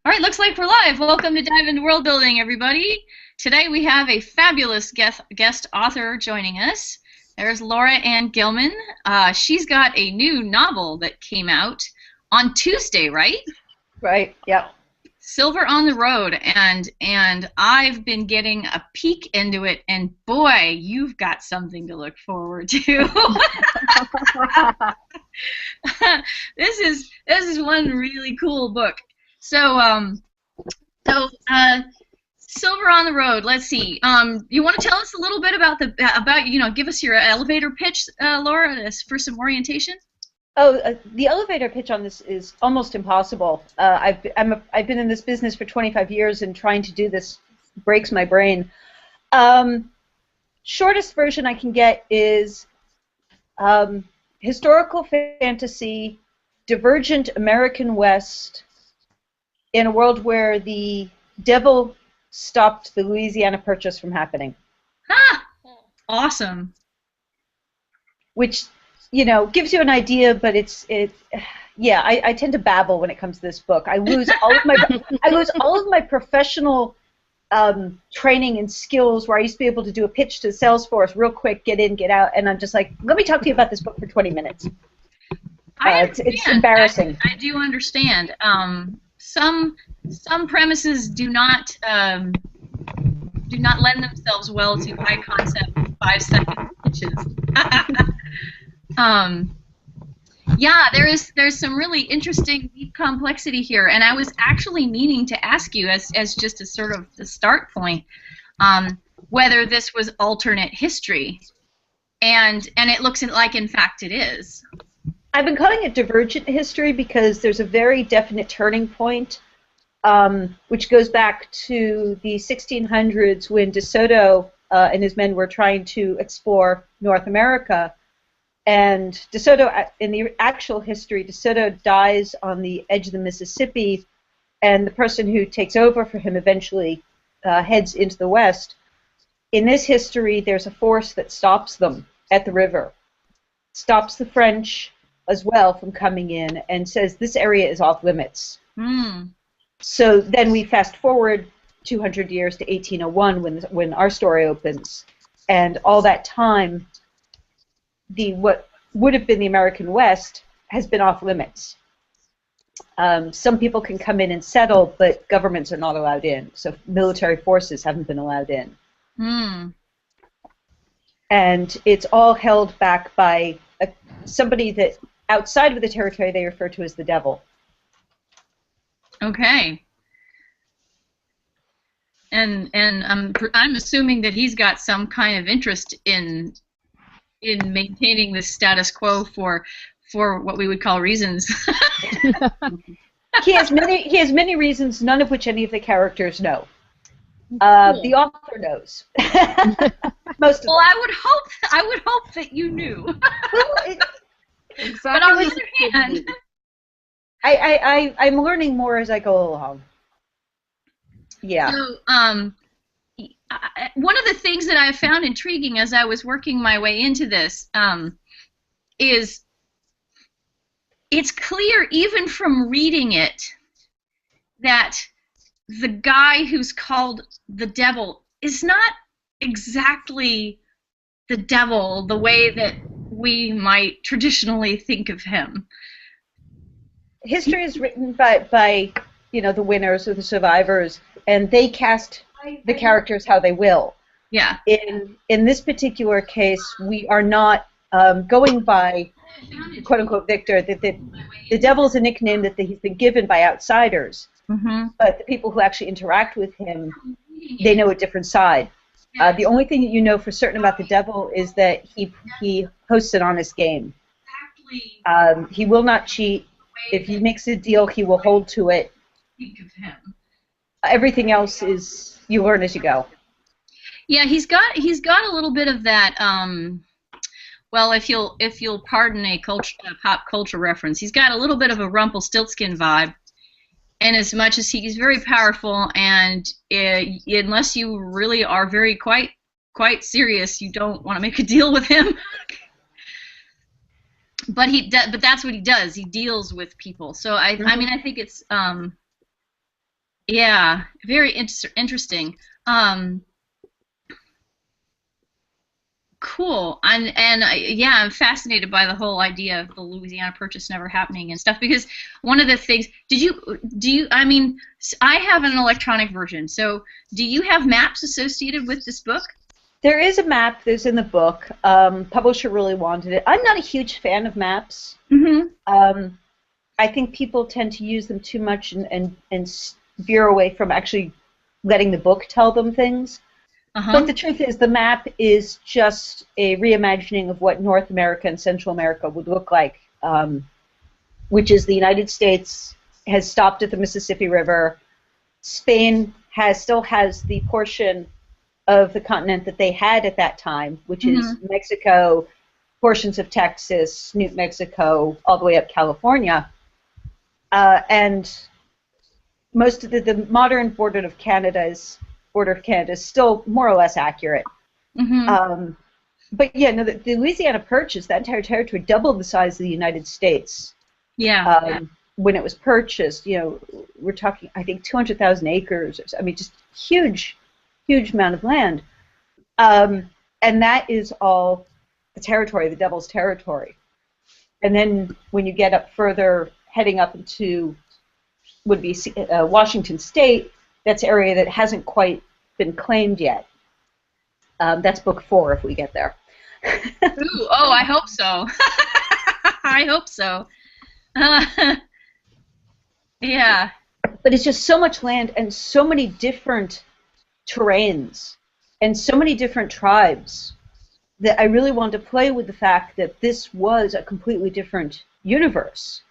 All right, looks like we're live. Welcome to Dive into World Building, everybody. Today we have a fabulous guest author joining us. There's Laura Anne Gilman. She's got a new novel that came out on Tuesday, right? Right, yeah. Silver on the Road, and I've been getting a peek into it, and boy, you've got something to look forward to. This is one really cool book. So, Silver on the Road. Let's see. You want to tell us a little bit about give us your elevator pitch, Laura, for some orientation? Oh, the elevator pitch on this is almost impossible. I've been in this business for 25 years, and trying to do this breaks my brain. Shortest version I can get is historical fantasy, divergent American West, in a world where the devil stopped the Louisiana Purchase from happening. Ah, awesome. Which, gives you an idea, but yeah, I tend to babble when it comes to this book. I lose all of my professional training and skills where I used to be able to do a pitch to Salesforce real quick, get in, get out, and I'm just like, let me talk to you about this book for 20 minutes. It's embarrassing. I do understand. Some premises do not lend themselves well to high concept 5-second pitches. Yeah, there's some really interesting deep complexity here, and I was actually meaning to ask you as just a sort of the start point, whether this was alternate history, and it looks like in fact it is. I've been calling it divergent history because there's a very definite turning point, which goes back to the 1600s when De Soto and his men were trying to explore North America. And De Soto, in the actual history, De Soto dies on the edge of the Mississippi, and the person who takes over for him eventually heads into the West. In this history, there's a force that stops them at the river, stops the French as well from coming in, and says this area is off limits. Mm. So then we fast forward 200 years to 1801 when our story opens, and all that time, what would have been the American West has been off limits. Some people can come in and settle, but governments are not allowed in. So military forces haven't been allowed in. Mm. And it's all held back by somebody that outside of the territory they refer to as the devil. Okay. And I'm assuming that he's got some kind of interest in maintaining the status quo for what we would call reasons. He has many reasons, none of which any of the characters know. The author knows. Most of well, I would hope that you knew. Exactly. But on the other hand, I'm learning more as I go along. Yeah. So, one of the things that I found intriguing as I was working my way into this is it's clear even from reading it that the guy who's called the devil is not exactly the devil the way that we might traditionally think of him. History is written by the winners or the survivors, and they cast the characters how they will. Yeah. In this particular case, we are not going by quote unquote victor. The devil's a nickname that he's been given by outsiders, but the people who actually interact with him, they know a different side. The only thing that you know for certain about the devil is that he hosts an honest game. He will not cheat. If he makes a deal, he will hold to it. Everything else is you learn as you go. Yeah, he's got a little bit of that. Well, if you'll pardon a pop culture reference, he's got a little bit of a Rumpelstiltskin vibe. And as much as he's very powerful, and unless you really are quite serious, you don't want to make a deal with him. But that's what he does. He deals with people. So I mean, I think it's Yeah, very interesting. Um, cool. Yeah, I'm fascinated by the whole idea of the Louisiana Purchase never happening and stuff because one of the things, I mean, I have an electronic version. So, do you have maps associated with this book? There is a map that's in the book. Publisher really wanted it. I'm not a huge fan of maps. Mm-hmm. Um, I think people tend to use them too much and veer away from actually letting the book tell them things. But Uh-huh. the truth is, the map is just a reimagining of what North America and Central America would look like, which is the United States has stopped at the Mississippi River. Spain still has the portion of the continent that they had at that time, which is Mm-hmm. Mexico, portions of Texas, New Mexico, all the way up California. And most of the modern border of Canada is still more or less accurate. Mm-hmm. Um, but yeah, no, the Louisiana Purchase, that entire territory doubled the size of the United States Yeah. when it was purchased. You know, we're talking, I think, 200,000 acres. I mean, just huge, huge amount of land. And that is all the territory, the Devil's Territory. And then when you get up further, heading up into would be Washington State, that's area that hasn't quite been claimed yet. That's book 4 if we get there. Ooh, oh, I hope so. I hope so. Yeah. But it's just so much land and so many different terrains and so many different tribes that I really wanted to play with the fact that this was a completely different universe.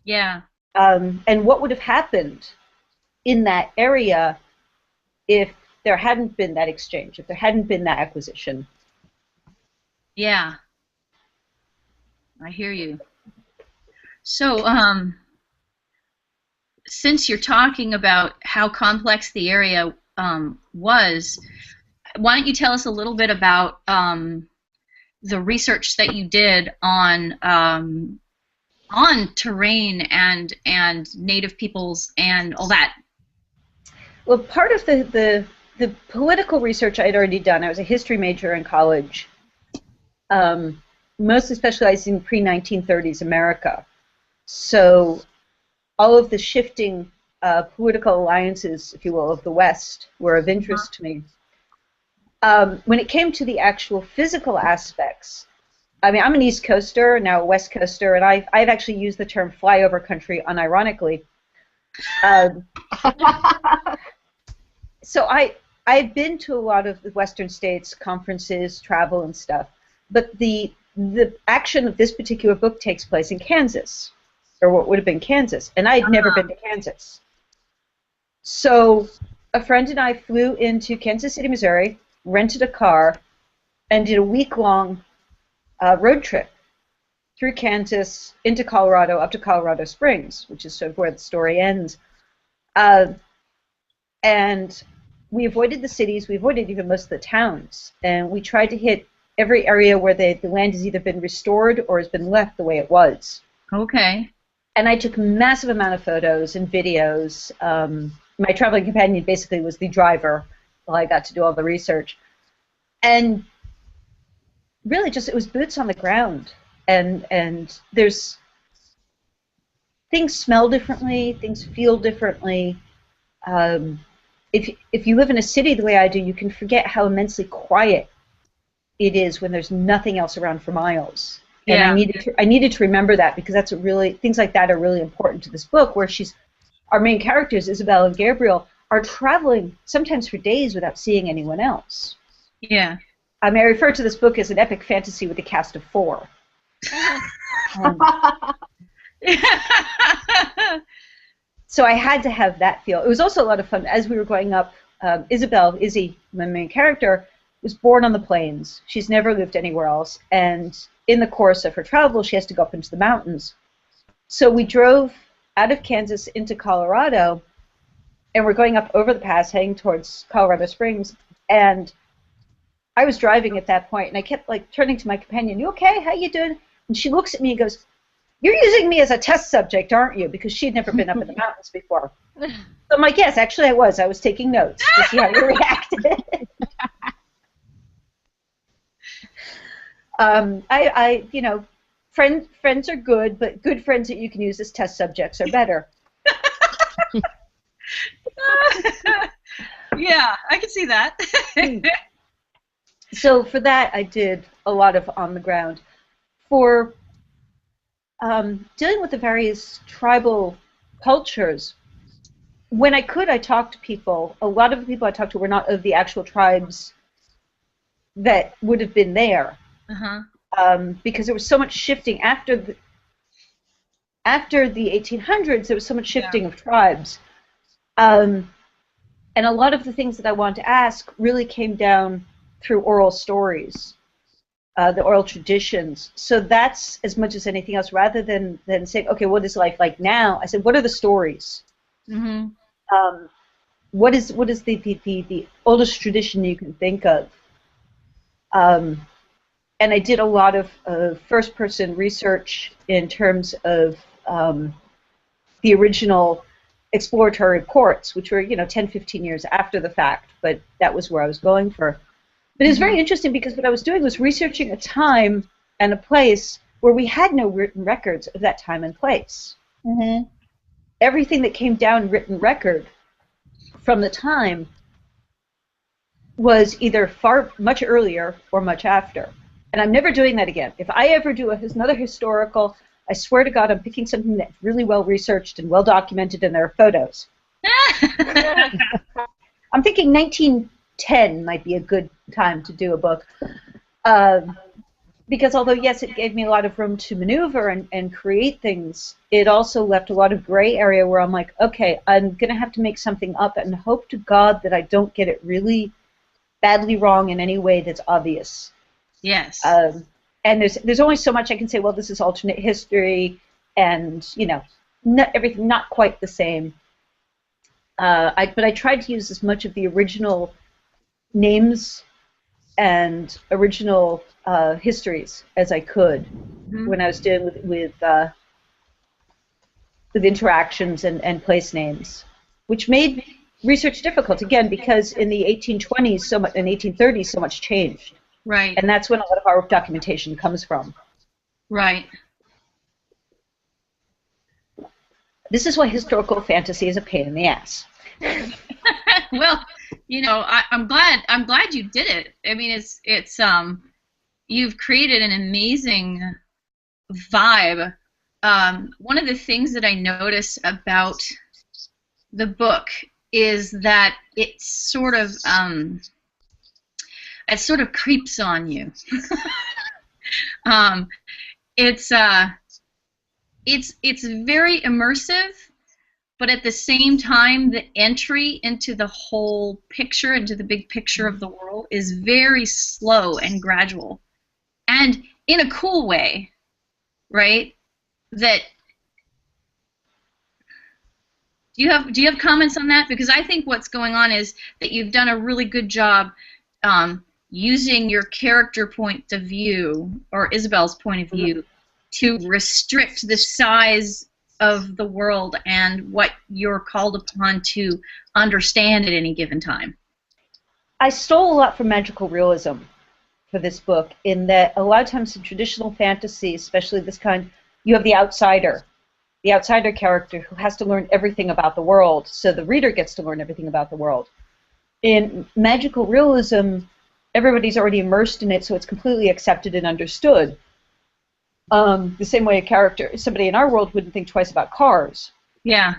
Yeah. And what would have happened in that area if there hadn't been that exchange, if there hadn't been that acquisition. Yeah. I hear you. So, since you're talking about how complex the area was, why don't you tell us a little bit about the research that you did on terrain and native peoples and all that? Well, part of the political research I'd already done, I was a history major in college, mostly specialized in pre-1930s America. So all of the shifting political alliances, if you will, of the West were of interest to me. When it came to the actual physical aspects, I mean, I'm an East Coaster, now a West Coaster, and I've actually used the term flyover country unironically. So I've been to a lot of the Western states, conferences, travel and stuff, but the action of this particular book takes place in Kansas, or what would have been Kansas, and I had never been to Kansas. So a friend and I flew into Kansas City, Missouri, rented a car, and did a week-long road trip through Kansas, into Colorado, up to Colorado Springs, which is sort of where the story ends. And we avoided the cities, we avoided even most of the towns, and we tried to hit every area where the land has either been restored or has been left the way it was. Okay. And I took a massive amount of photos and videos. My traveling companion basically was the driver while I got to do all the research. And really just, it was boots on the ground. And there's, things smell differently, things feel differently. If you live in a city the way I do, you can forget how immensely quiet it is when there's nothing else around for miles. And Yeah. I needed to remember that, because that's things like that are really important to this book, where our main characters, Isabel and Gabriel, are traveling sometimes for days without seeing anyone else. Yeah. I mean, I refer to this book as an epic fantasy with a cast of 4. So I had to have that feel. It was also a lot of fun. As we were going up, Izzy, my main character, was born on the plains. She's never lived anywhere else. And in the course of her travel, she has to go up into the mountains. So we drove out of Kansas into Colorado, and we're going up over the pass, heading towards Colorado Springs. And I was driving at that point, and I kept turning to my companion, "You okay? How you doing?" And she looks at me and goes, "You're using me as a test subject, aren't you?" Because she'd never been up in the mountains before. So I'm like, yes, actually I was taking notes to see how you reacted. You know, friends are good, but good friends that you can use as test subjects are better. Yeah, I can see that. So for that, I did a lot of on the ground. For dealing with the various tribal cultures, when I could, I talked to people. A lot of the people I talked to were not of the actual tribes that would have been there, because there was so much shifting after the 1800s. There was so much shifting of tribes, and a lot of the things that I wanted to ask really came down through oral stories, the oral traditions. So that's as much as anything else. Rather than saying, okay, what is life like now? I said, what are the stories? Mm-hmm. What is the oldest tradition you can think of? And I did a lot of first-person research in terms of the original exploratory reports, which were, 10, 15 years after the fact, but that was where I was going for. But it was very interesting because what I was doing was researching a time and a place where we had no written records of that time and place. Mm-hmm. Everything that came down written record from the time was either much earlier or much after. And I'm never doing that again. If I ever do another historical, I swear to God, I'm picking something that's really well researched and well documented, and there are photos. I'm thinking 1910 might be a good time to do a book. Because although, yes, it gave me a lot of room to maneuver and create things, it also left a lot of gray area where I'm like, okay, I'm going to have to make something up and hope to God that I don't get it really badly wrong in any way that's obvious. Yes. And there's only so much I can say, well, this is alternate history, and, everything not quite the same. But I tried to use as much of the original names and original histories as I could when I was dealing with interactions and place names, which made research difficult, again, because in the 1820s and 1830s so much changed. Right. And that's when a lot of our documentation comes from. Right. This is why historical fantasy is a pain in the ass. Well, I'm glad you did it. I mean, it's you've created an amazing vibe. One of the things that I notice about the book is that it sort of creeps on you. It's very immersive, but at the same time, the entry into the whole picture, into the big picture of the world, is very slow and gradual, and in a cool way, right? That do you have comments on that? Because I think what's going on is that you've done a really good job using your character point of view, or Isabel's point of view, to restrict the size of the world and what you're called upon to understand at any given time. I stole a lot from magical realism for this book, in that a lot of times in traditional fantasy, especially this kind, you have the outsider character who has to learn everything about the world, so the reader gets to learn everything about the world. In magical realism, everybody's already immersed in it, so it's completely accepted and understood. The same way somebody in our world wouldn't think twice about cars. Yeah.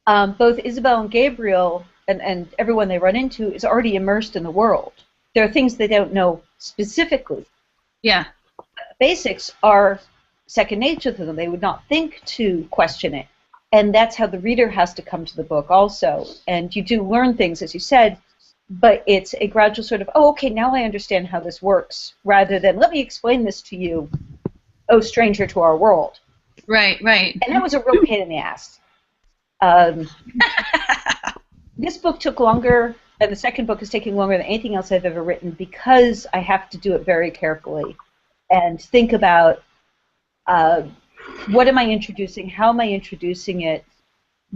Both Isabel and Gabriel and everyone they run into is already immersed in the world. There are things they don't know specifically. Yeah. Basics are second nature to them. They would not think to question it. And that's how the reader has to come to the book also. And you do learn things, as you said, but it's a gradual sort of, oh, okay, now I understand how this works, rather than, let me explain this to you, oh, stranger to our world. Right, right. And that was a real pain in the ass. This book took longer, and the second book is taking longer than anything else I've ever written, because I have to do it very carefully and think about what am I introducing, how am I introducing it,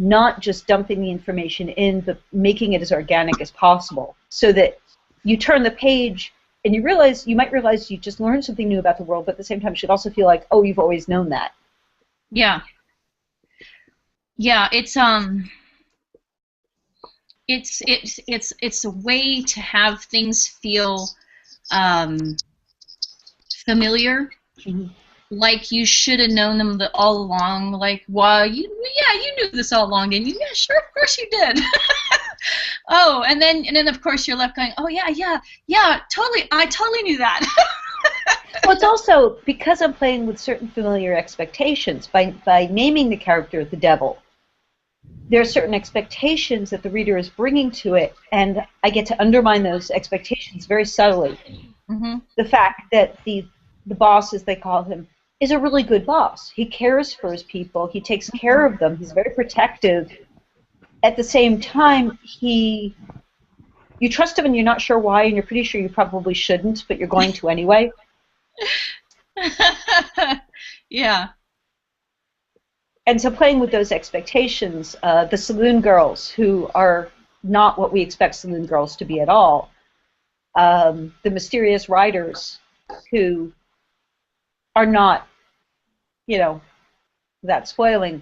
not just dumping the information in, but making it as organic as possible, so that you turn the page and you might realize you just learned something new about the world, but at the same time, you should also feel like, oh, you've always known that. Yeah. Yeah, it's a way to have things feel familiar, like you should have known them all along. Like, well, you knew this all along, didn't you? Yeah, sure, of course you did. Oh, and then of course you're left going, oh yeah, totally, I totally knew that. Well, it's also because I'm playing with certain familiar expectations. By naming the character the devil, there are certain expectations that the reader is bringing to it, and I get to undermine those expectations very subtly. Mm-hmm. The fact that the boss, as they call him, is a really good boss. He cares for his people. He takes care of them. He's very protective. At the same time, you trust him and you're not sure why, and you're pretty sure you probably shouldn't, but you're going to anyway. Yeah. And so playing with those expectations, the saloon girls, who are not what we expect saloon girls to be at all, the mysterious riders, who are not, without spoiling,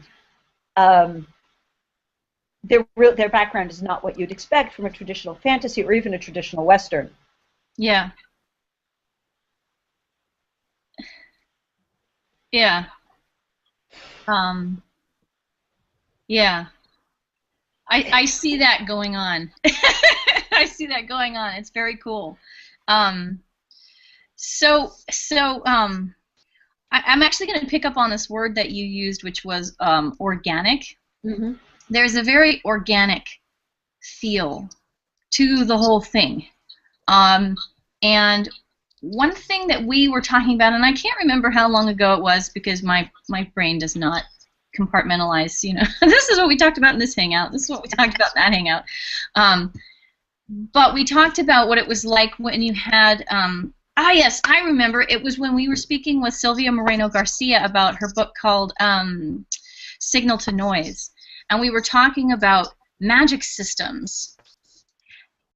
their background is not what you'd expect from a traditional fantasy or even a traditional Western. Yeah. Yeah. Yeah. I see that going on. I see that going on. It's very cool. I'm actually going to pick up on this word that you used, which was organic. Mm-hmm. There's a very organic feel to the whole thing. And one thing that we were talking about, and I can't remember how long ago it was because my brain does not compartmentalize, this is what we talked about in this hangout, this is what we talked about in that hangout. But we talked about what it was like when you had, yes, I remember, it was when we were speaking with Sylvia Moreno Garcia about her book called Signal to Noise. And we were talking about magic systems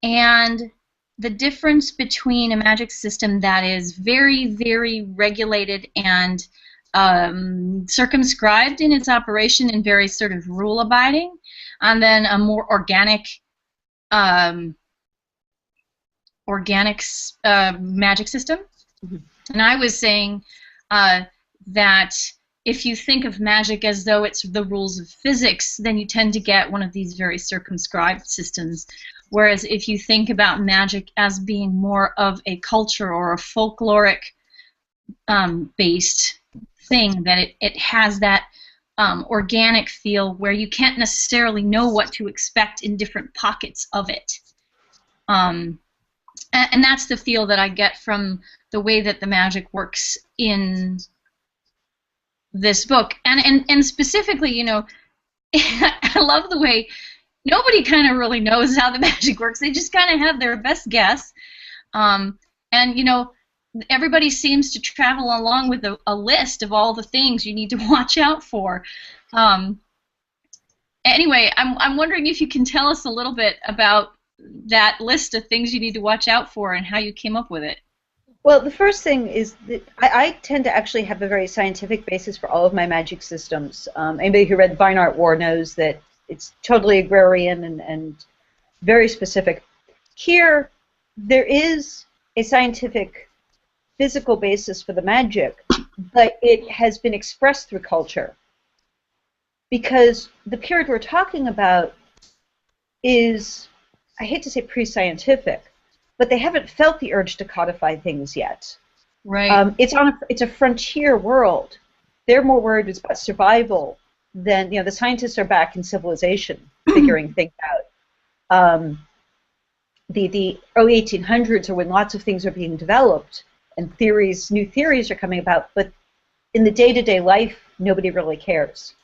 and the difference between a magic system that is very, very regulated and circumscribed in its operation and very sort of rule-abiding, and then a more organic magic system. Mm-hmm. And I was saying that if you think of magic as though it's the rules of physics, then you tend to get one of these very circumscribed systems. Whereas if you think about magic as being more of a culture or a folkloric based thing, that it has that organic feel where you can't necessarily know what to expect in different pockets of it. And that's the feel that I get from the way that the magic works in this book. And specifically, I love the way nobody kind of really knows how the magic works. They just kind of have their best guess. And, everybody seems to travel along with a list of all the things you need to watch out for. Anyway, I'm wondering if you can tell us a little bit about that list of things you need to watch out for and how you came up with it. Well, the first thing is that I tend to actually have a very scientific basis for all of my magic systems. Anybody who read Fine Art War knows that it's totally agrarian and very specific. Here, there is a scientific physical basis for the magic, but it has been expressed through culture. Because the period we're talking about is, I hate to say pre-scientific, but they haven't felt the urge to codify things yet. Right. It's a frontier world. They're more worried about survival than, the scientists are back in civilization figuring things out. The early 1800s are when lots of things are being developed and new theories are coming about, but in the day-to-day life, nobody really cares.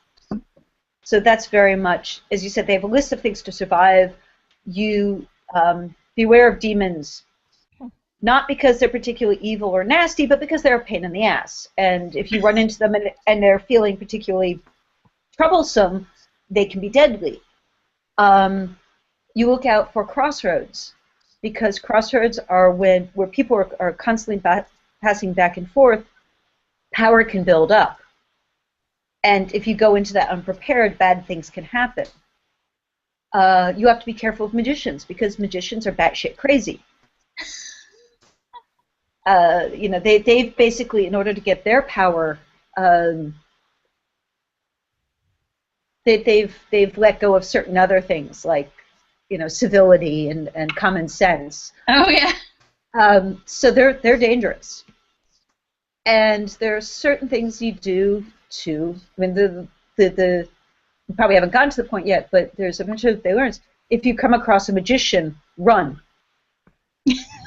So that's very much, as you said, they have a list of things to survive. You beware of demons, not because they're particularly evil or nasty, but because they're a pain in the ass. And if you run into them and they're feeling particularly troublesome, they can be deadly. You look out for crossroads, because crossroads are where people are constantly passing back and forth. Power can build up, and if you go into that unprepared, bad things can happen. You have to be careful of magicians, because magicians are batshit crazy. They've basically, in order to get their power, they've let go of certain other things, like civility and common sense. Oh yeah. So they're dangerous, and there are certain things you do to. I mean, the you probably haven't gotten to the point yet, but there's a bunch of they learn. If you come across a magician, run.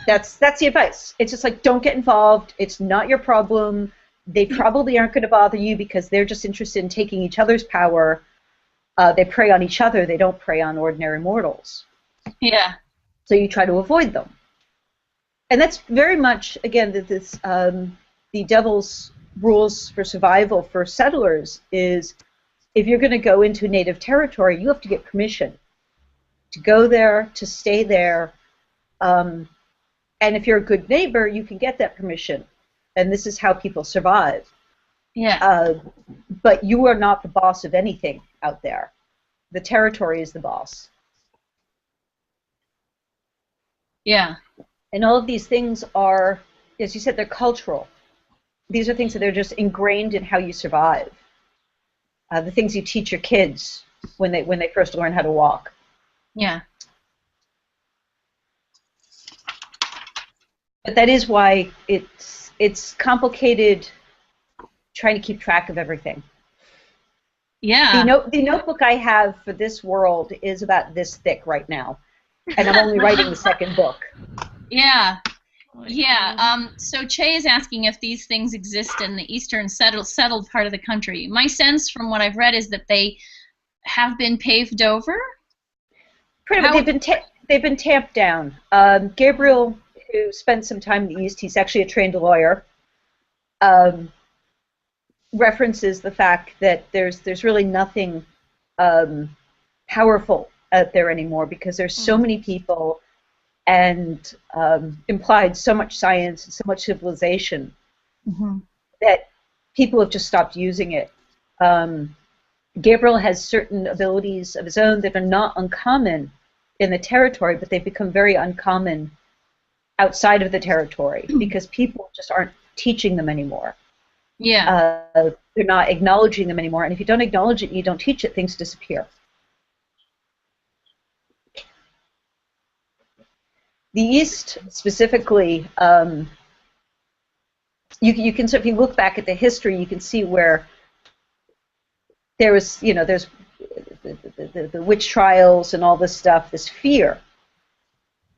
That's the advice. It's just like, don't get involved. It's not your problem. They probably aren't going to bother you because they're just interested in taking each other's power. They prey on each other. They don't prey on ordinary mortals. Yeah. So you try to avoid them. And that's very much, again, the devil's rules for survival for settlers is, if you're going to go into native territory, you have to get permission to go there, to stay there. And if you're a good neighbor, you can get that permission. And this is how people survive. Yeah. But you are not the boss of anything out there. The territory is the boss. Yeah. And all of these things are, as you said, they're cultural. These are things that are just ingrained in how you survive. The things you teach your kids when they first learn how to walk. Yeah. But that is why it's complicated trying to keep track of everything. Yeah. The notebook I have for this world is about this thick right now, and I'm only writing the second book. Yeah. Yeah. So Che is asking if these things exist in the eastern settled part of the country. My sense from what I've read is that they have been paved over. Pretty much, they've been tamped down. Gabriel, who spent some time in the East, he's actually a trained lawyer, references the fact that there's really nothing powerful out there anymore, because there's so many people and implied so much science and so much civilization that people have just stopped using it. Gabriel has certain abilities of his own that are not uncommon in the territory, but they've become very uncommon outside of the territory because people just aren't teaching them anymore. Yeah. They're not acknowledging them anymore, and if you don't acknowledge it and you don't teach it, things disappear. The East specifically, you can, so if you look back at the history, you can see where there was, there's the witch trials and all this stuff, this fear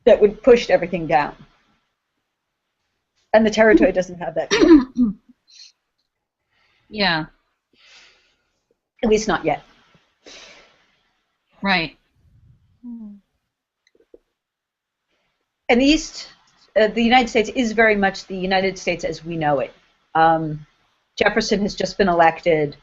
that would push everything down. And the territory doesn't have that fear. Yeah. At least not yet. Right. And the East, the United States is very much the United States as we know it. Jefferson has just been elected.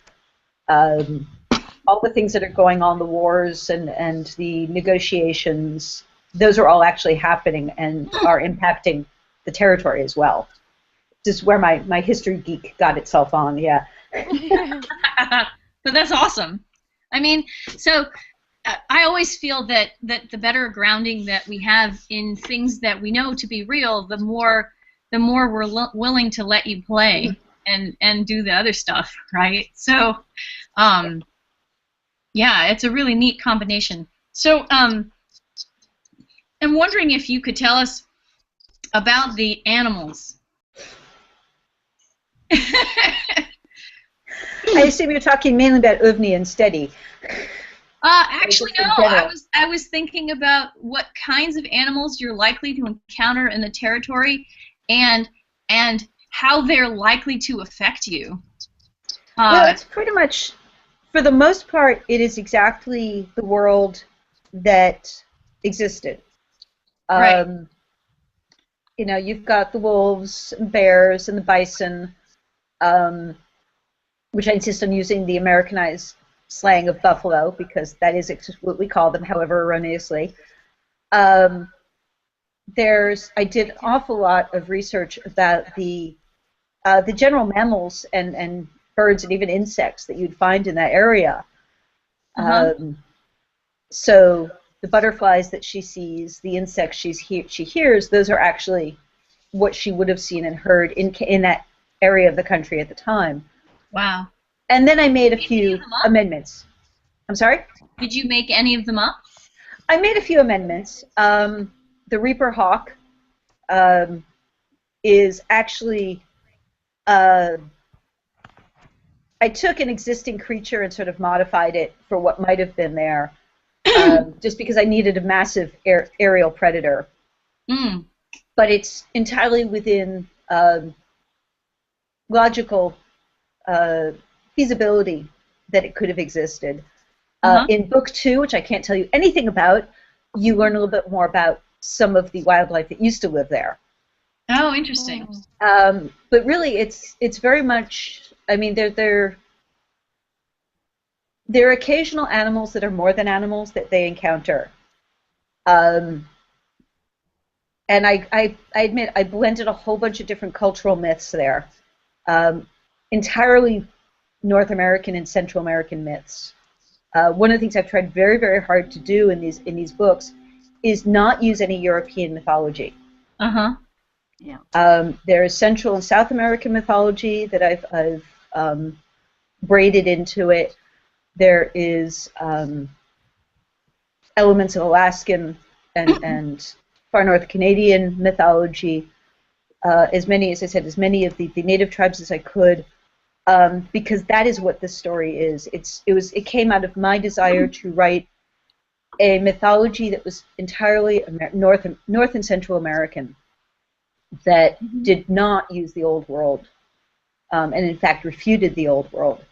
All the things that are going on, the wars and the negotiations, those are all actually happening and are impacting the territory as well. This is where my history geek got itself on, yeah. But that's awesome. I mean, so I always feel that the better grounding that we have in things that we know to be real, the more we're willing to let you play and do the other stuff, right? So, yeah, it's a really neat combination. So, I'm wondering if you could tell us about the animals. I assume you're talking mainly about Uvni and Steady. Actually, no. I was thinking about what kinds of animals you're likely to encounter in the territory, and how they're likely to affect you. Well, it's pretty much, for the most part, it is exactly the world that existed. Right. You've got the wolves and bears and the bison, which I insist on using the Americanized slang of buffalo, because that is what we call them, however erroneously. I did an awful lot of research about the general mammals and birds and even insects that you'd find in that area. So the butterflies that she sees, the insects she hears, those are actually what she would have seen and heard in that area of the country at the time. Wow. And then I made a few amendments. I'm sorry? Did you make any of them up? I made a few amendments. The Reaper Hawk is actually... I took an existing creature and sort of modified it for what might have been there, just because I needed a massive aerial predator. Mm. But it's entirely within logical feasibility that it could have existed. In book 2, which I can't tell you anything about, you learn a little bit more about some of the wildlife that used to live there. Oh, interesting. But really, it's very much. I mean, there are occasional animals that are more than animals that they encounter. And I admit I blended a whole bunch of different cultural myths there, entirely North American and Central American myths. One of the things I've tried very, very hard to do in these books is not use any European mythology. Yeah. There is Central and South American mythology that I've braided into it. There is elements of Alaskan and far north Canadian mythology. As many of the native tribes as I could, because that is what this story is. It came out of my desire to write a mythology that was entirely North and Central American, that did not use the old world, and in fact refuted the old world.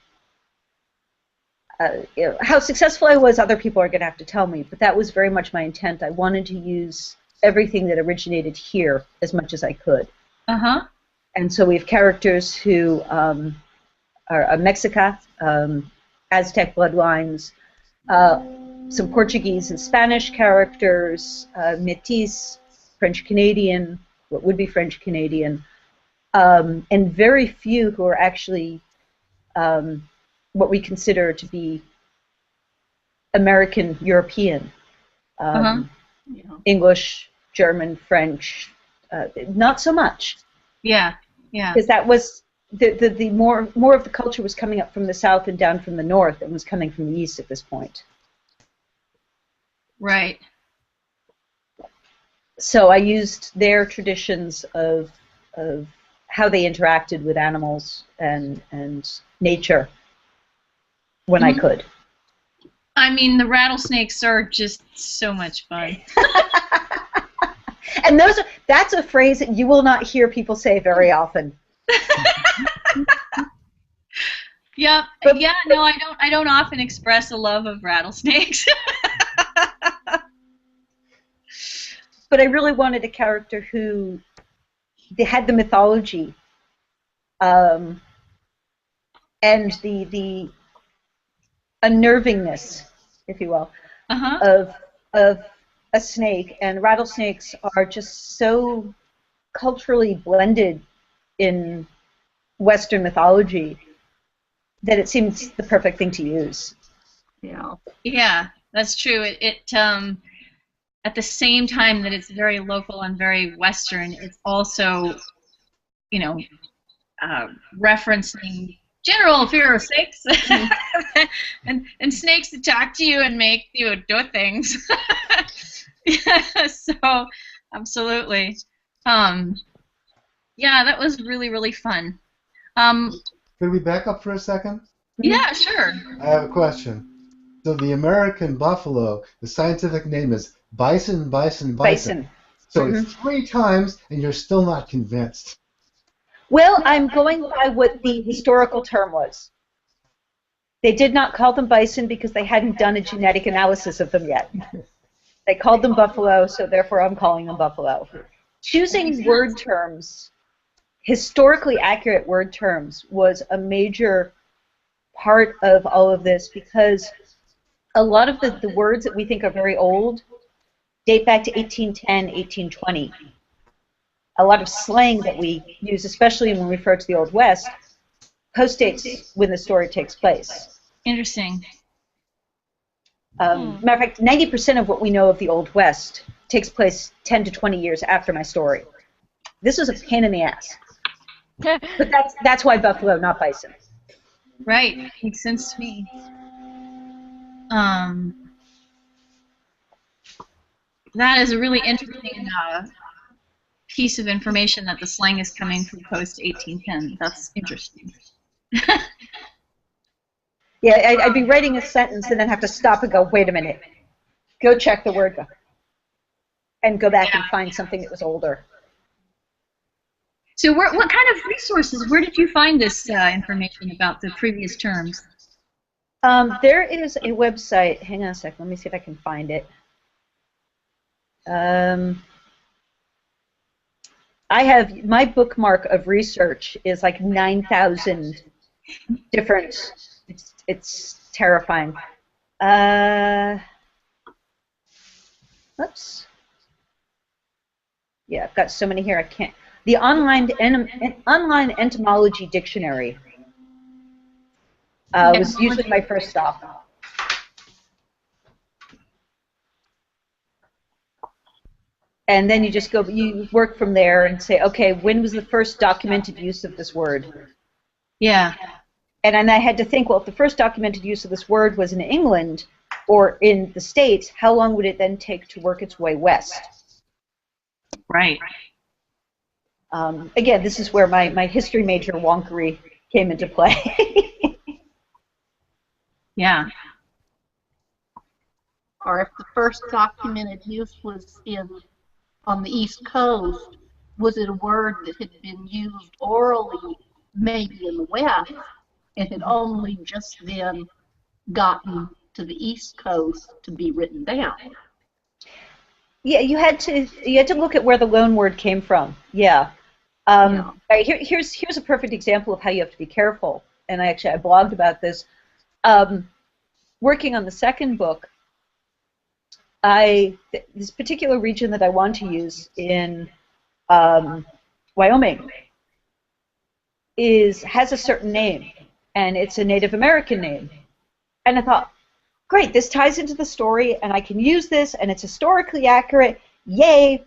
How successful I was, other people are going to have to tell me, but that was very much my intent. I wanted to use everything that originated here as much as I could. And so we have characters who are Mexica, Aztec bloodlines, some Portuguese and Spanish characters, Métis, French-Canadian, what would be French-Canadian, and very few who are actually what we consider to be American-European, English, German, French, not so much. Yeah. Because that was the more of the culture was coming up from the south and down from the north, and was coming from the east at this point. Right. So I used their traditions of how they interacted with animals and nature when I could. I mean, the rattlesnakes are just so much fun. And that's a phrase that you will not hear people say very often. Yeah, no, I don't often express a love of rattlesnakes. But I really wanted a character who had the mythology, and the unnervingness, if you will, of a snake. And rattlesnakes are just so culturally blended in Western mythology that it seems the perfect thing to use. Yeah, that's true. It at the same time that it's very local and very Western, it's also, referencing general fear of snakes and snakes that talk to you and make you do things. So, absolutely. Yeah, that was really, really fun. Could we back up for a second? Yeah, sure. I have a question. So the American buffalo, the scientific name is bison. So it's 3 times, and you're still not convinced. Well, I'm going by what the historical term was. They did not call them bison because they hadn't done a genetic analysis of them yet. They called them buffalo, so therefore I'm calling them buffalo. Choosing word terms, historically accurate word terms, was a major part of all of this because a lot of the words that we think are very old date back to 1810, 1820. A lot of slang that we use, especially when we refer to the Old West, postdates when the story takes place. Interesting. Matter of fact, 90% of what we know of the Old West takes place 10 to 20 years after my story. This was a pain in the ass. But that's why buffalo, not bison. Right. Makes sense to me. That is a really interesting piece of information that the slang is coming from post 1810. That's interesting. Yeah, I'd be writing a sentence and then have to stop and go, wait a minute. Go check the word and go back and find something that was older. So what kind of resources, where did you find this information about the previous terms? There is a website. Hang on a second. Let me see if I can find it. I have, my bookmark of research is like 9,000 different, it's terrifying. Oops. Yeah, I've got so many here I can't. The online entomology dictionary was usually my first stop. And then you just go, you work from there and say, okay, when was the first documented use of this word? Yeah. And then I had to think, well, if the first documented use of this word was in England or in the States, how long would it then take to work its way west? Right. Again, this is where my history major wonkery came into play. Yeah. Or if the first documented use was on the East Coast, was it a word that had been used orally maybe in the West and had only just then gotten to the East Coast to be written down? Yeah, you had to look at where the loan word came from. Yeah. Here's a perfect example of how you have to be careful. And I blogged about this. Working on the second book, this particular region that I want to use in Wyoming has a certain name, and it's a Native American name. And I thought, great, this ties into the story, and I can use this, and it's historically accurate. Yay!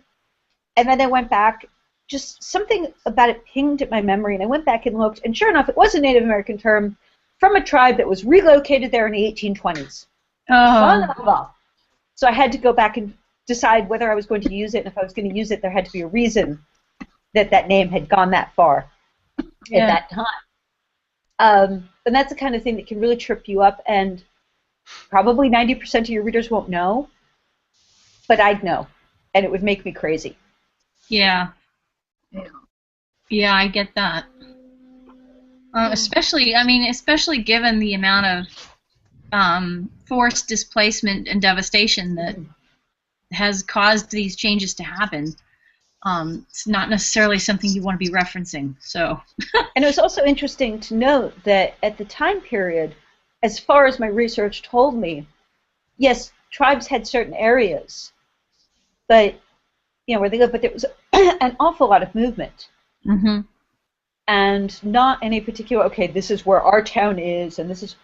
And then I went back, just something about it pinged at my memory, and I went back and looked, and sure enough, it was a Native American term from a tribe that was relocated there in the 1820s. Oh. So I had to go back and decide whether I was going to use it, and if I was going to use it, there had to be a reason that name had gone that far at that time. And that's the kind of thing that can really trip you up, and probably 90% of your readers won't know, but I'd know, and it would make me crazy. Yeah. Yeah, I get that. Especially given the amount of forced displacement and devastation that has caused these changes to happen. It's not necessarily something you want to be referencing. So. And it was also interesting to note that at the time period, as far as my research told me, yes, tribes had certain areas, but where they lived, but there was an awful lot of movement. Mm-hmm. And not any particular, okay, this is where our town is, and this is,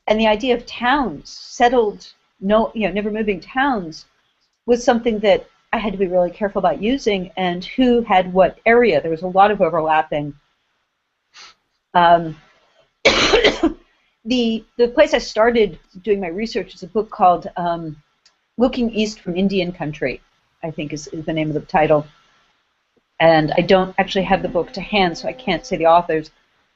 and the idea of towns, settled, never moving towns, was something that I had to be really careful about using, and who had what area. There was a lot of overlapping. The place I started doing my research is a book called Looking East from Indian Country, I think is the name of the title. And I don't actually have the book to hand, so I can't say the authors,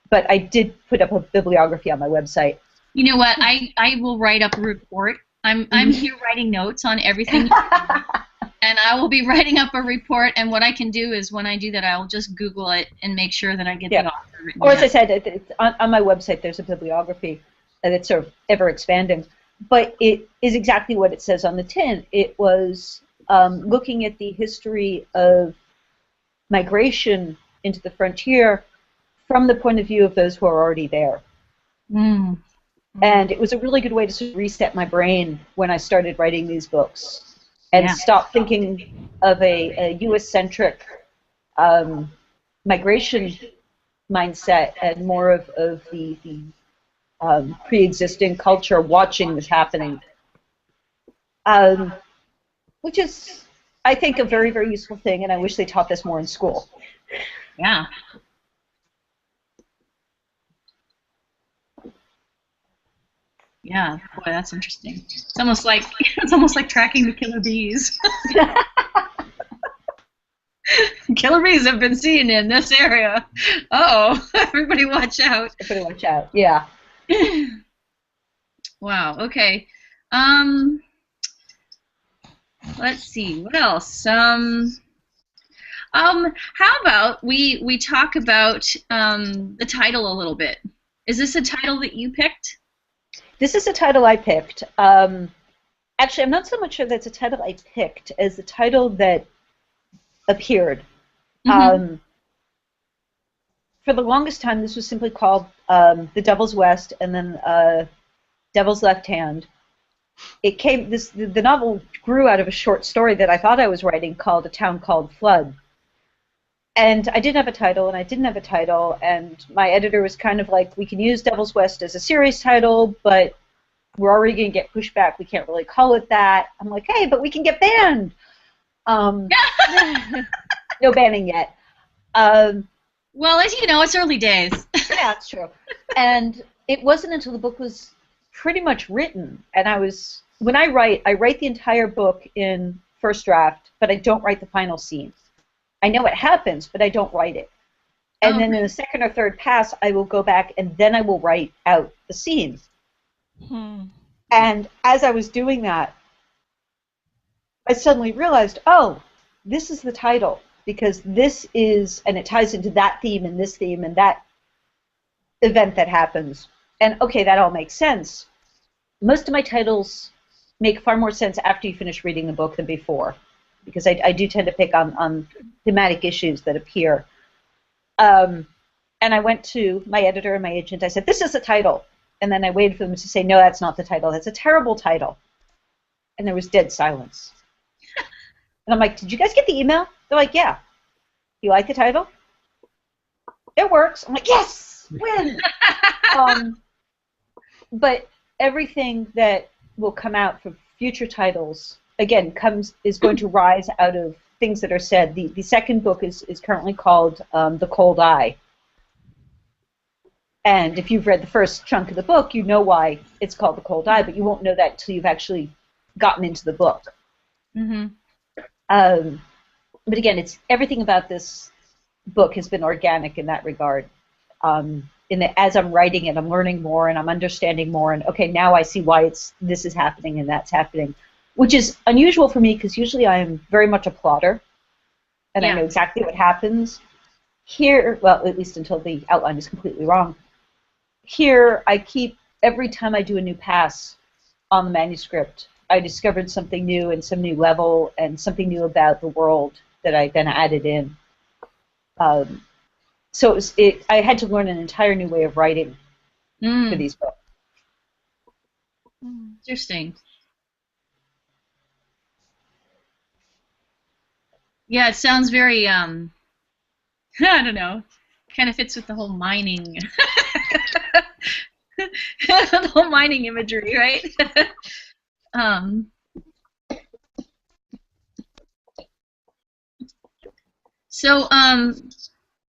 but I did put up a bibliography on my website. You know what? I will write up a report. I'm here writing notes on everything, and I will be writing up a report. And what I can do is, when I do that, I'll just Google it and make sure that I get the author written Or as down. I said, on my website, there's a bibliography that's sort of ever expanding, but it is exactly what it says on the tin. It was looking at the history of migration into the frontier from the point of view of those who are already there. Mm. And it was a really good way to sort of reset my brain when I started writing these books and stop thinking of a US-centric migration mindset and more of the pre-existing culture watching this happening, which is, I think, a very, very useful thing, and I wish they taught this more in school. Yeah. Yeah, boy, that's interesting. It's almost like tracking the killer bees. Killer bees have been seen in this area. Uh-oh, everybody watch out. Everybody watch out. Yeah. Wow. Okay. Let's see. What else? How about we talk about the title a little bit? Is this a title that you picked? This is a title I picked. Actually, I'm not so much sure that's a title I picked as the title that appeared. Mm-hmm. For the longest time, this was simply called The Devil's West, and then Devil's Left Hand. The novel grew out of a short story that I thought I was writing called A Town Called Flood. And I didn't have a title, and I didn't have a title, and my editor was kind of like, we can use Devil's West as a series title, but we're already going to get pushback. We can't really call it that. I'm like, hey, but we can get banned. No banning yet. Well, as you know, it's early days. Yeah, it's true. And it wasn't until the book was pretty much written, and when I write the entire book in first draft, but I don't write the final scene. I know it happens, but I don't write it. And then in the second or third pass, I will go back and then I will write out the scene. And as I was doing that, I suddenly realized, oh, this is the title, because this is, and it ties into that theme and this theme and that event that happens. And okay, that all makes sense. Most of my titles make far more sense after you finish reading the book than before, because I do tend to pick on thematic issues that appear. And I went to my editor and my agent. I said, this is the title. And then I waited for them to say, no, that's not the title. That's a terrible title. And there was dead silence. And I'm like, did you guys get the email? They're like, yeah. You like the title? It works. I'm like, yes, win. But everything that will come out for future titles, again, is going to rise out of things that are said. The second book is currently called The Cold Eye. And if you've read the first chunk of the book, you know why it's called The Cold Eye, but you won't know that until you've actually gotten into the book. Mm-hmm. But again, everything about this book has been organic in that regard. As I'm writing it, I'm learning more and I'm understanding more. And okay, now I see why this is happening and that's happening, which is unusual for me because usually I am very much a plotter, and I know exactly what happens. Here, well, at least until the outline is completely wrong. Here, every time I do a new pass on the manuscript, I discovered something new and some new level and something new about the world that I then added in. So I had to learn an entire new way of writing for these books. Interesting. Yeah, it sounds very, I don't know, kind of fits with the whole mining, the whole mining imagery, right? So,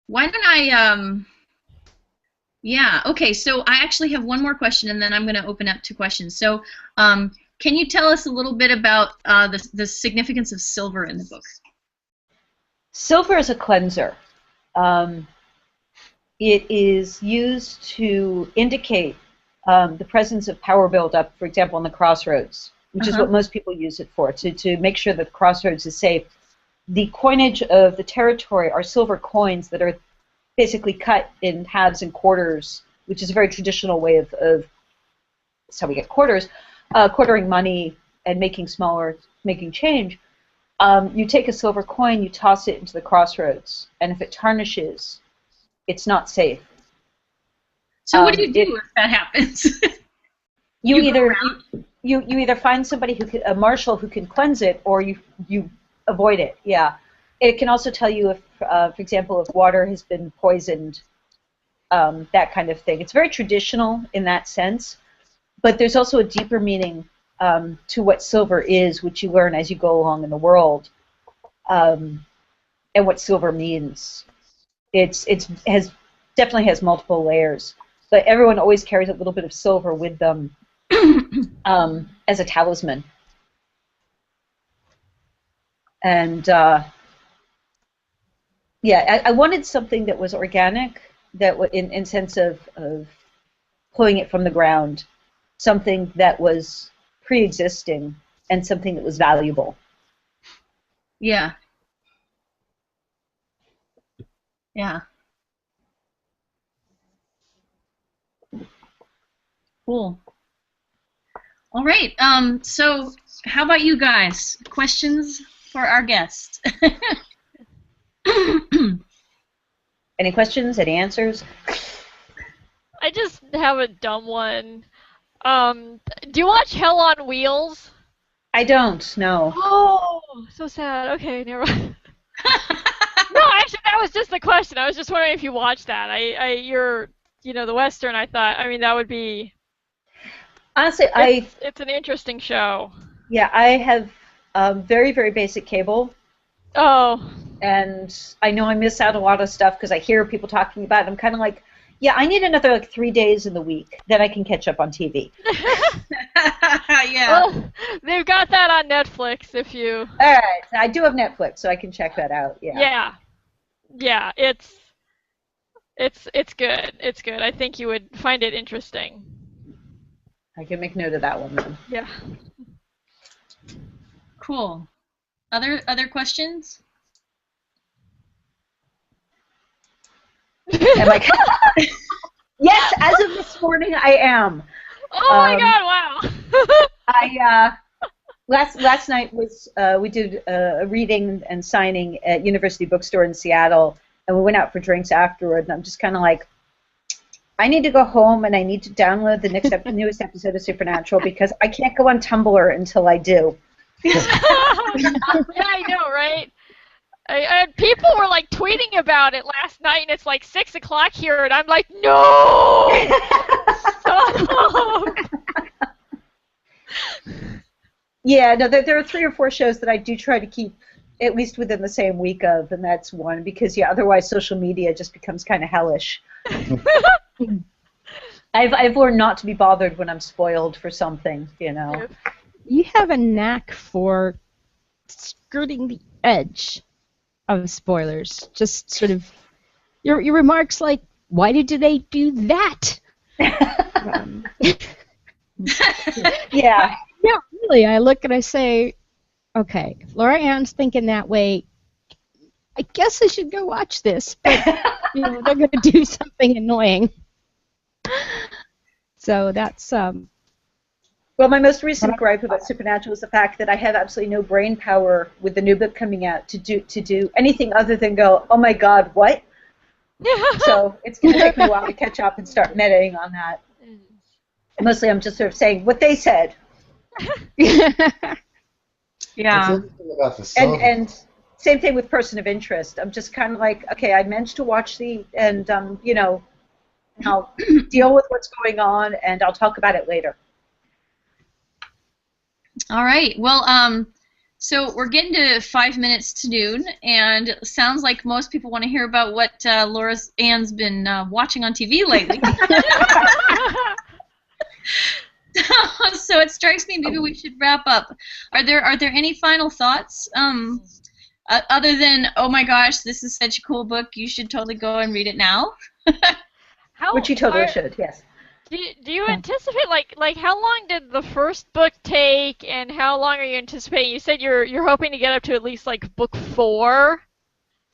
why don't I, yeah, okay, so I actually have one more question, and then I'm going to open up to questions. So, can you tell us a little bit about the significance of silver in the book? Silver is a cleanser. It is used to indicate the presence of power buildup, for example, on the crossroads, which is what most people use it for, to make sure that the crossroads is safe. The coinage of the territory are silver coins that are basically cut in halves and quarters, which is a very traditional way of that's how we get quarters, quartering money and making change. You take a silver coin, you toss it into the crossroads, and if it tarnishes, it's not safe. So what do you do if that happens? You You go either around? you either find somebody who can, a marshal who can cleanse it, or you avoid it. Yeah, it can also tell you if, for example, if water has been poisoned, that kind of thing. It's very traditional in that sense, but there's also a deeper meaning to what silver is, which you learn as you go along in the world, and what silver means. It's has definitely has multiple layers, but everyone always carries a little bit of silver with them as a talisman. And yeah, I wanted something that was organic, that in sense of pulling it from the ground, something that was pre-existing and something that was valuable. Yeah. Yeah. Cool. All right. So how about you guys? Questions for our guest? Any questions? Any answers? I just have a dumb one. Do you watch Hell on Wheels? I don't. No. Oh, so sad. Okay, never mind. No, actually, that was just the question. I was just wondering if you watched that. You're, the Western. I thought. I mean, that would be. Honestly, It's an interesting show. yeah, I have very, very basic cable, Oh. and I know I miss out a lot of stuff because I hear people talking about it. I'm kind of like, yeah, I need another like 3 days in the week, then I can catch up on TV. Yeah. Well, they've got that on Netflix if you. All right, I do have Netflix, so I can check that out. Yeah. Yeah. Yeah, it's good. It's good. I think you would find it interesting. I can make note of that one then. Yeah. Cool. Other questions? Am I? Yes, as of this morning, I am. Oh my God! Wow. I last night was we did a reading and signing at University Bookstore in Seattle, and we went out for drinks afterward. And I'm just kind of like, I need to go home and I need to download the newest episode of Supernatural because I can't go on Tumblr until I do. Yeah, I know, right? People were like tweeting about it last night, and it's like 6 o'clock here, and I'm like, no! Stop! Yeah, no, there are 3 or 4 shows that I do try to keep at least within the same week of, and that's one because yeah, otherwise social media just becomes kind of hellish. I've learned not to be bothered when I'm spoiled for something, You have a knack for skirting the edge of spoilers. Just sort of your remarks like, why did they do that? Yeah. Yeah, really. I look and I say, okay, if Laura Ann's thinking that way, I guess I should go watch this, but they're going to do something annoying. So that's Well, my most recent gripe about Supernatural is the fact that I have absolutely no brain power with the new book coming out to do anything other than go, oh my God, what? So it's going to take me a while to catch up and start meditating on that. Mostly I'm just sort of saying what they said. Yeah. About the And same thing with Person of Interest. I'm just kind of like, okay, I managed to watch and I'll deal with what's going on, and I'll talk about it later. All right. Well, so we're getting to 5 minutes to noon, and it sounds like most people want to hear about what Laura Ann's been watching on TV lately. So it strikes me maybe we should wrap up. Are there any final thoughts? Other than, oh my gosh, this is such a cool book, you should totally go and read it now. Which you totally should, yes. Do you anticipate like how long did the first book take, and how long are you anticipating? You said you're hoping to get up to at least like book 4.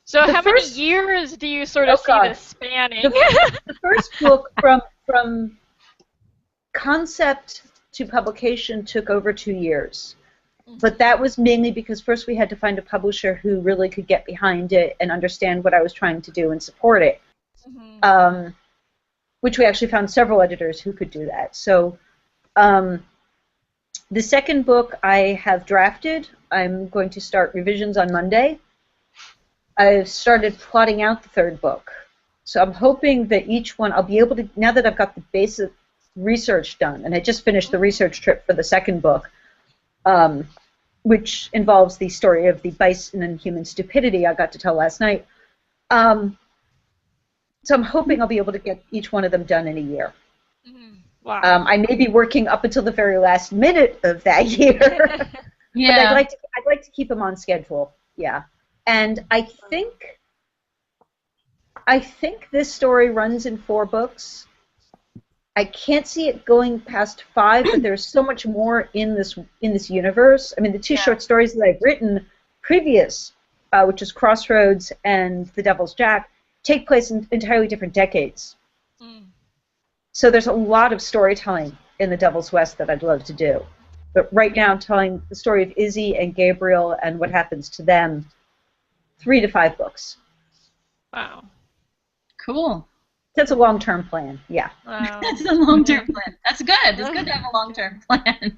So how many years do you sort of see this spanning? The first book from concept to publication took over 2 years. But that was mainly because first we had to find a publisher who really could get behind it and understand what I was trying to do and support it. Which we actually found several editors who could do that. So The second book I have drafted. I'm going to start revisions on Monday. I've started plotting out the third book. So I'm hoping that each one, I'll be able to, now that I've got the basic research done, and I just finished the research trip for the second book, which involves the story of the bison and human stupidity I got to tell last night. So I'm hoping I'll be able to get each one of them done in a year. Wow. I may be working up until the very last minute of that year, Yeah. but I'd like to keep them on schedule. Yeah, and I think this story runs in 4 books. I can't see it going past 5, but there's so much more in this universe. I mean, the 2 short stories that I've written previous, which is Crossroads and The Devil's Jack, take place in entirely different decades. So there's a lot of storytelling in The Devil's West that I'd love to do. But right now I'm telling the story of Izzy and Gabriel and what happens to them. 3 to 5 books. Wow. Cool. That's a long-term plan, yeah. Wow. That's a long-term plan. That's good. It's good to have a long-term plan.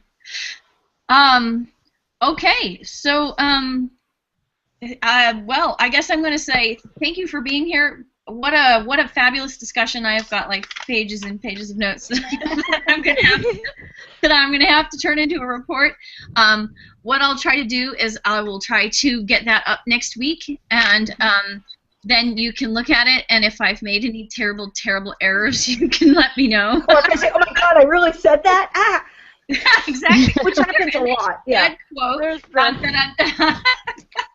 Okay, so well, I guess I'm going to say thank you for being here. What a fabulous discussion! I've got like pages and pages of notes that I'm going to have to turn into a report. What I'll try to do is I will try to get that up next week, and then you can look at it, and if I've made any terrible, terrible errors, you can let me know. Or if I say, oh my God, I really said that? Ah! Exactly. Which happens a lot, yeah. Good quote. There's Dun, dun, dun, dun.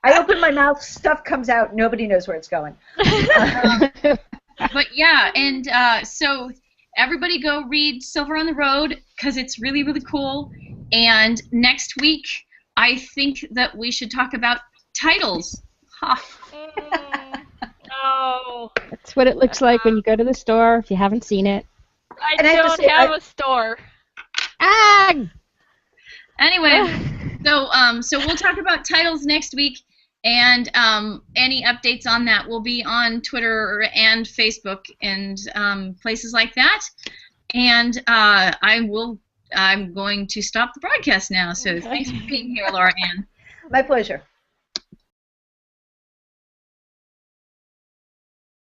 I open my mouth, stuff comes out, nobody knows where it's going. But yeah, and so everybody go read Silver on the Road because it's really, really cool. And next week, I think that we should talk about titles. Ha. No. That's what it looks like when you go to the store if you haven't seen it. I And I have to don't say, have a store. Ah! Anyway, so we'll talk about titles next week, and any updates on that will be on Twitter and Facebook and places like that. And I'm going to stop the broadcast now. So thanks for being here, Laura Anne. My pleasure.